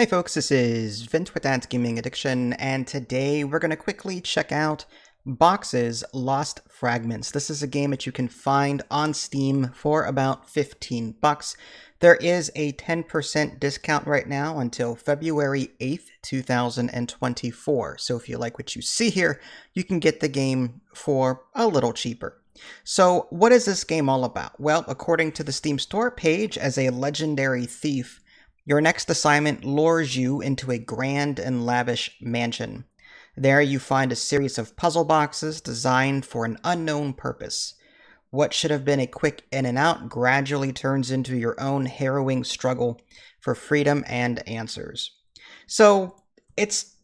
Hey folks, this is Vince with Dad's Gaming Addiction, and today we're going to quickly check out Box's Lost Fragments. This is a game that you can find on Steam for about 15 bucks. There is a 10% discount right now until February 8th, 2024. So if you like what you see here, you can get the game for a little cheaper. So what is this game all about? Well, according to the Steam store page, as a legendary thief, your next assignment lures you into a grand and lavish mansion. There you find a series of puzzle boxes designed for an unknown purpose. What should have been a quick in and out gradually turns into your own harrowing struggle for freedom and answers. So, it's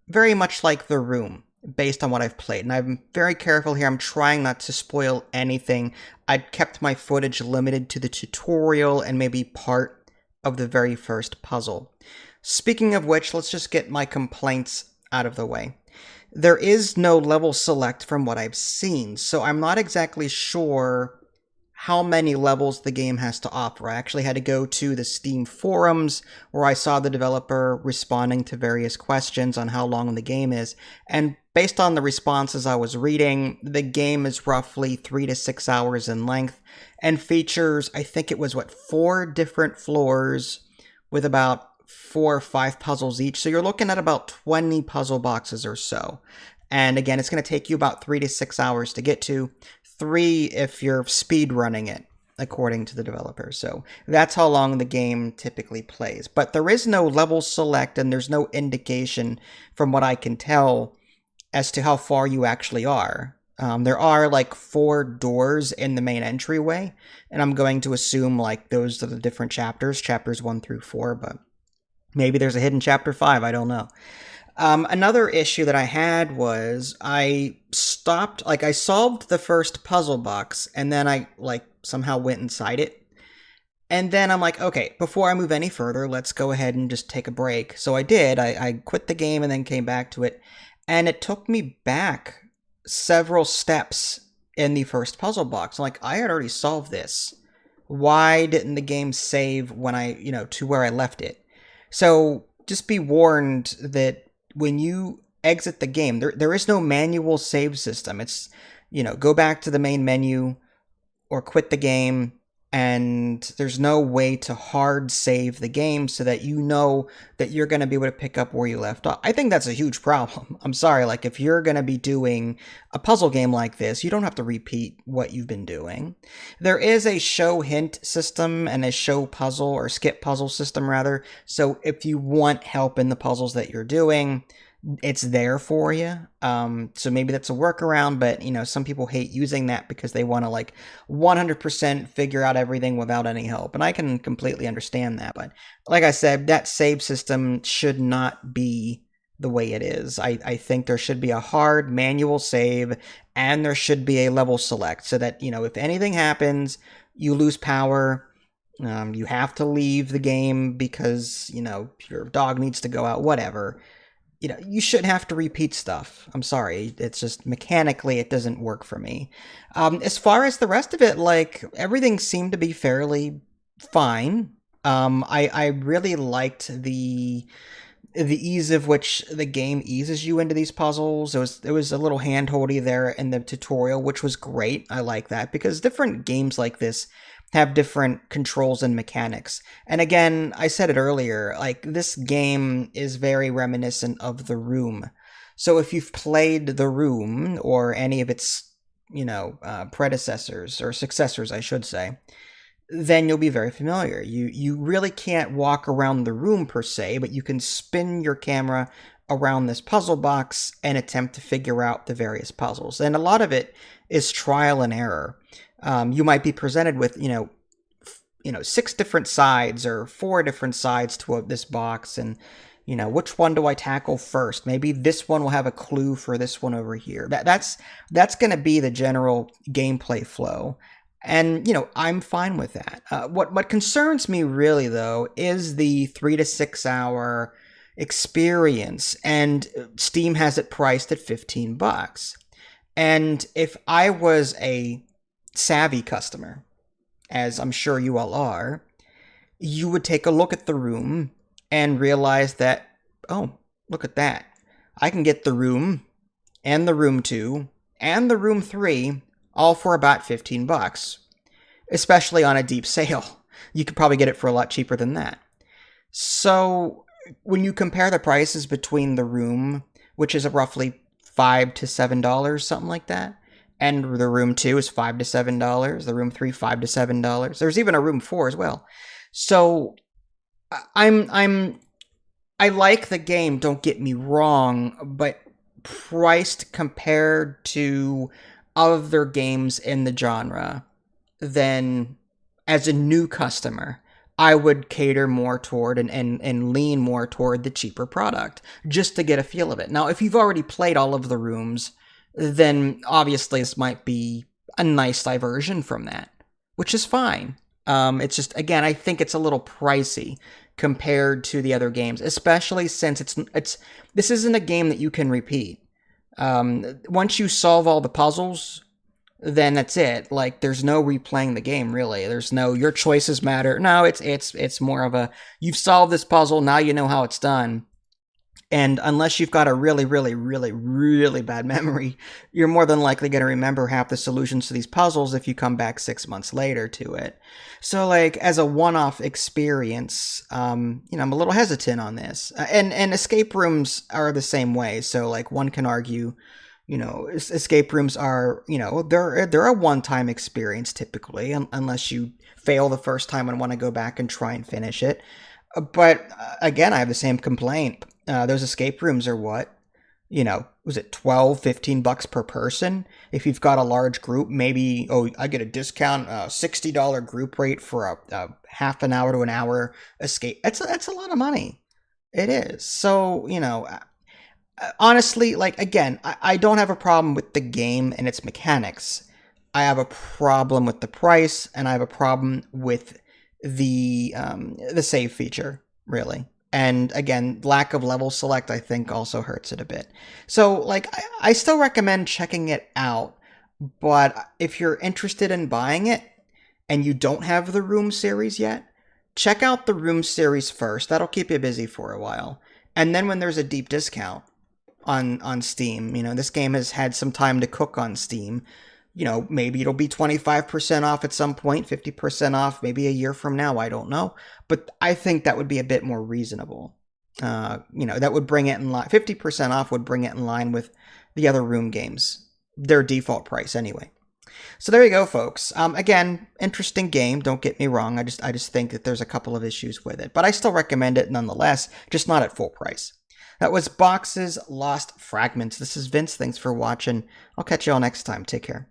very much like The Room, based on what I've played. And I'm very careful here. I'm trying not to spoil anything. I kept my footage limited to the tutorial and maybe part of the very first puzzle. Speaking of which, let's just get my complaints out of the way. There is no level select from what I've seen, so I'm not exactly sure how many levels the game has to offer. I actually had to go to the Steam forums where I saw the developer responding to various questions on how long the game is, and based on the responses I was reading, the game is roughly 3 to 6 hours in length and features, I think it was, 4 different floors with about 4 or 5 puzzles each. So you're looking at about 20 puzzle boxes or so. And again, it's going to take you about 3 to 6 hours to get to. 3 if you're speed running it, according to the developer. So that's how long the game typically plays. But there is no level select, and there's no indication, from what I can tell, as to how far you actually are. There are like 4 doors in the main entryway, and I'm going to assume like those are the different chapters 1 through 4, but maybe there's a hidden chapter 5, I don't know. Another issue that I had was I solved the first puzzle box, and then I somehow went inside it. And then I'm like, okay, before I move any further, let's go ahead and just take a break. So I did. I quit the game and then came back to it, and it took me back several steps in the first puzzle box. I'm like, I had already solved this. Why didn't the game save when to where I left it? So just be warned that when you exit the game, there is no manual save system. It's, go back to the main menu or quit the game, and there's no way to hard save the game so that you know that you're going to be able to pick up where you left off. I think that's a huge problem. I'm sorry, if you're going to be doing a puzzle game like this, you don't have to repeat what you've been doing. There is a show hint system and a show puzzle or skip puzzle system rather. So if you want help in the puzzles that you're doing, it's there for you. So maybe that's a workaround, but some people hate using that because they want to 100% figure out everything without any help. And I can completely understand that. But like I said, that save system should not be the way it is. I think there should be a hard manual save, and there should be a level select so that, if anything happens, you lose power, you have to leave the game because, your dog needs to go out, whatever. You shouldn't have to repeat stuff. I'm sorry. It's just mechanically, it doesn't work for me. As far as the rest of it, everything seemed to be fairly fine. I really liked the ease of which the game eases you into these puzzles. It was a little hand-holdy there in the tutorial, which was great. I like that because different games like this have different controls and mechanics. And again, I said it earlier, this game is very reminiscent of The Room. So if you've played The Room or any of its, predecessors or successors, I should say, then you'll be very familiar. You really can't walk around the room per se, but you can spin your camera around this puzzle box and attempt to figure out the various puzzles. And a lot of it is trial and error. You might be presented with, 6 different sides or 4 different sides to this box, and, which one do I tackle first? Maybe this one will have a clue for this one over here. That's going to be the general gameplay flow. And, I'm fine with that. What concerns me really, though, is the 3 to 6 hour experience, and Steam has it priced at 15 bucks. And if I was a savvy customer, as I'm sure you all are, you would take a look at The Room and realized that, oh, look at that. I can get the room and the room 2 and the room 3 all for about 15 bucks, especially on a deep sale. You could probably get it for a lot cheaper than that. So when you compare the prices between the room, which is roughly $5 to $7, something like that, and the room 2 is $5 to $7, the room 3 $5 to $7. There's even a room 4 as well. So I like the game, don't get me wrong, but priced compared to other games in the genre, then as a new customer, I would cater more toward and lean more toward the cheaper product just to get a feel of it. Now, if you've already played all of the rooms, then obviously this might be a nice diversion from that, which is fine. It's just, again, I think it's a little pricey compared to the other games, especially since this isn't a game that you can repeat. Once you solve all the puzzles, then that's it. Like, there's no replaying the game, really. There's no, your choices matter. No, it's more of a, you've solved this puzzle, now you know how it's done. And unless you've got a really, really, really, really bad memory, you're more than likely going to remember half the solutions to these puzzles if you come back 6 months later to it. So, like, as a one-off experience, I'm a little hesitant on this. And escape rooms are the same way. So, like, one can argue, escape rooms are, they're a one-time experience typically, unless you fail the first time and want to go back and try and finish it. But again, I have the same complaint. Those escape rooms are what? Was it 12, 15 bucks per person? If you've got a large group, maybe, I get a discount, $60 group rate for a half an hour to an hour escape. That's a lot of money. It is. So, honestly, like, again, I don't have a problem with the game and its mechanics. I have a problem with the price, and I have a problem with the save feature, really. And again, lack of level select, I think, also hurts it a bit. So, like, I still recommend checking it out, but if you're interested in buying it and you don't have the Room series yet, check out the Room series first. That'll keep you busy for a while. And then when there's a deep discount on Steam, this game has had some time to cook on Steam, maybe it'll be 25% off at some point, 50% off, maybe a year from now, I don't know. But I think that would be a bit more reasonable. That would bring it in line. 50% off would bring it in line with the other Room games, their default price anyway. So there you go, folks. Again, interesting game, don't get me wrong. I just think that there's a couple of issues with it. But I still recommend it nonetheless, just not at full price. That was Boxes Lost Fragments. This is Vince. Thanks for watching. I'll catch you all next time. Take care.